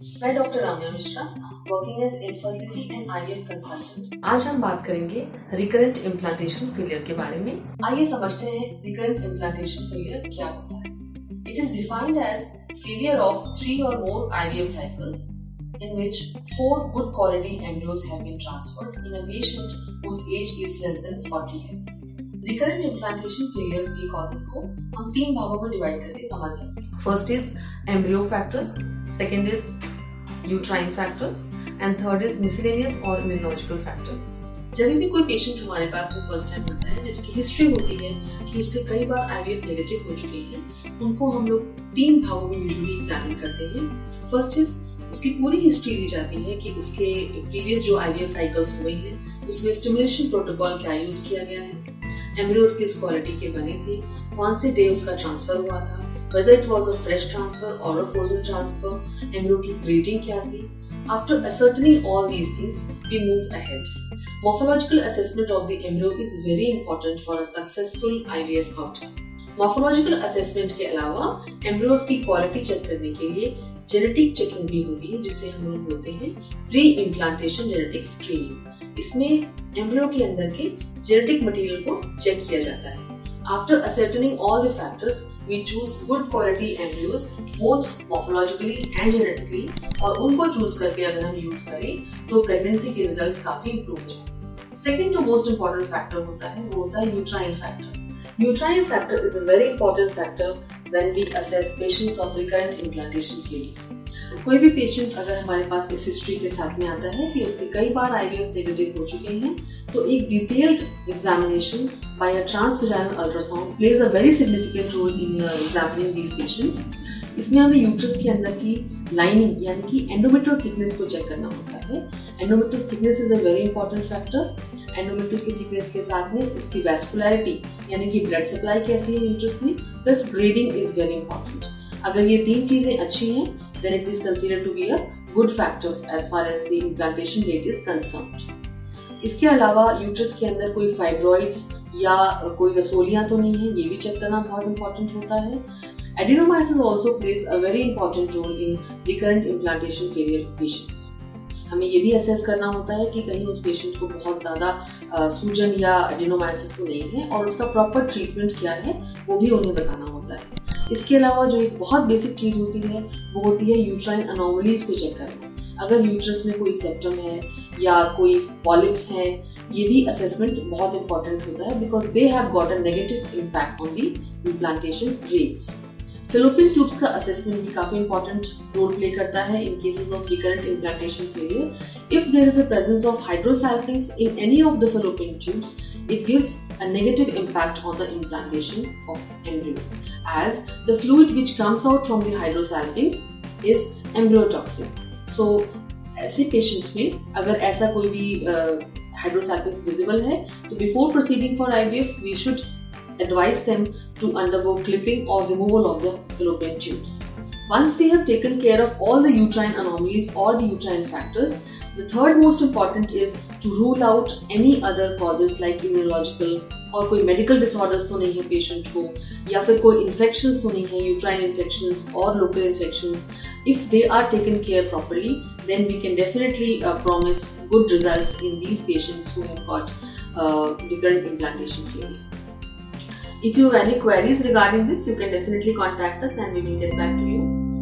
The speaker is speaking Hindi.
मैं doctor Ramya Mishra, working as infertility and IVF consultant. आज हम बात करेंगे रिकरेंट इम्प्लांटेशन फेलियर के बारे में। आइए समझते हैं रिकरेंट इम्प्लांटेशन फेलियर क्या होता है। It is defined as failure of 3 or more IVF cycles in which 4 good quality embryos have been transferred in a patient whose age is less than 40 years. Recurrent implantation failure के कॉजेस को हम 3 भागों में डिवाइड करके समझ सकते हैं। First is embryo factors, second is uterine factors and third is miscellaneous और इम्यूनोलॉजिकल फैक्टर्स। जब भी कोई पेशेंट हमारे पास में फर्स्ट टाइम आता है जिसकी हिस्ट्री होती है कि उसके कई बार आईवीएफ नेगेटिव हो चुके हैं, उनको हम लोग 3 भागों में यूजुअली एग्जामिन करते हैं। फर्स्ट इज उसकी पूरी हिस्ट्री ली जाती है कि उसके प्रीवियस जो आईवीएफ साइकिल्स हुए हैं उसमें स्टिमुलेशन प्रोटोकॉल क्या यूज किया गया है, एम्ब्रियोज किस क्वालिटी के बने थे, कौन से डे उसका ट्रांसफर हुआ था, whether it was a fresh transfer or a frozen transfer, embryo की ग्रेडिंग क्या थी। After ascertaining all these things, we move ahead. Morphological assessment of the embryo is very important for a successful IVF outcome. Morphological assessment के अलावा एम्ब्रियोज की क्वालिटी चेक करने के लिए जेनेटिक चेकिंग भी होती है, जिसे हम लोग बोलते हैं प्री इम्प्लांटेशन जेनेटिक स्क्रीनिंग। इसमें एम्ब्रियो के अंदर के जेनेटिक मटेरियल को चेक किया जाता है। After ascertaining all the factors, we choose good quality embryos, both morphologically and genetically, और उनको चूज करके अगर हम यूज करें तो प्रेगनेंसी के रिजल्ट्स काफी इंप्रूव हो जाएंगे। सेकेंड जो मोस्ट इंपॉर्टेंट फैक्टर होता है वो होता है uterine factor. Uterine factor is a very important factor when we assess patients of recurrent implantation failure. कोई भी पेशेंट अगर हमारे पास इस हिस्ट्री के साथ में आता है कि उसके कई बार आईवीएफ नेगेटिव हो चुके हैं, तो एक detailed examination by a transvaginal ultrasound plays a very significant role in examining these patients. इसमें हमें यूट्रस के अंदर की लाइनिंग यानी कि एंडोमेट्रियल थिकनेस को चेक करना होता है। Endometrial thickness is a very important factor. Endometrial की थिकनेस के साथ में उसकी वैस्कुलैरिटी यानी कि ब्लड सप्लाई कैसी है यूट्रस में, plus grading is very important. अगर ये 3 चीजें अच्छी हैं, then it is considered to be a good factor as far as the implantation rate is concerned. इसके अलावा यूट्रस के अंदर कोई फाइब्रॉइड्स या कोई रसोलियां तो नहीं है, ये भी चेक करना बहुत इंपॉर्टेंट होता है। Adenomyosis also plays a very important role in recurrent implantation failure patients. हमें ये भी असेस करना होता है कि कहीं उस पेशेंट को बहुत ज़्यादा सूजन या एडिनोमाइसिस तो नहीं है और उसका प्रॉपर ट्रीटमेंट क्या है वो भी उन्हें बताना होता है। इसके अलावा जो एक बहुत बेसिक चीज़ होती है वो होती है यूट्राइन अनोमलीज को चेक करना। अगर यूट्रस में कोई सेप्टम है या कोई पॉलिप्स है, ये भी असेसमेंट बहुत इंपॉर्टेंट होता है because they have got a negative impact on the implantation rates. Fallopian tubes का असेसमेंट भी काफी इंपॉर्टेंट रोल प्ले करता है in cases of recurrent implantation failure. If there is a presence of hydrosalpinx in any of the fallopian tubes, it gives a negative impact on the implantation of embryos, as the fluid which comes out from the hydrosalpinx is embryotoxic. So ऐसे पेशेंट्स में अगर ऐसा कोई भी हाइड्रोसैल्पिंक्स विजिबल है तो before proceeding for IVF we should advise them to undergo clipping or removal of the fallopian tubes. Once we have taken care of all the uterine anomalies or the uterine factors, the third most important is to rule out any other causes like immunological और कोई medical disorders तो नहीं है पेशेंट को, या फिर कोई infections तो नहीं है, uterine infections और local infections. If they are taken care properly, then we can definitely promise good results in these patients who have got recurrent implantation failures. If you have any queries regarding this, you can definitely contact us and we will get back to you.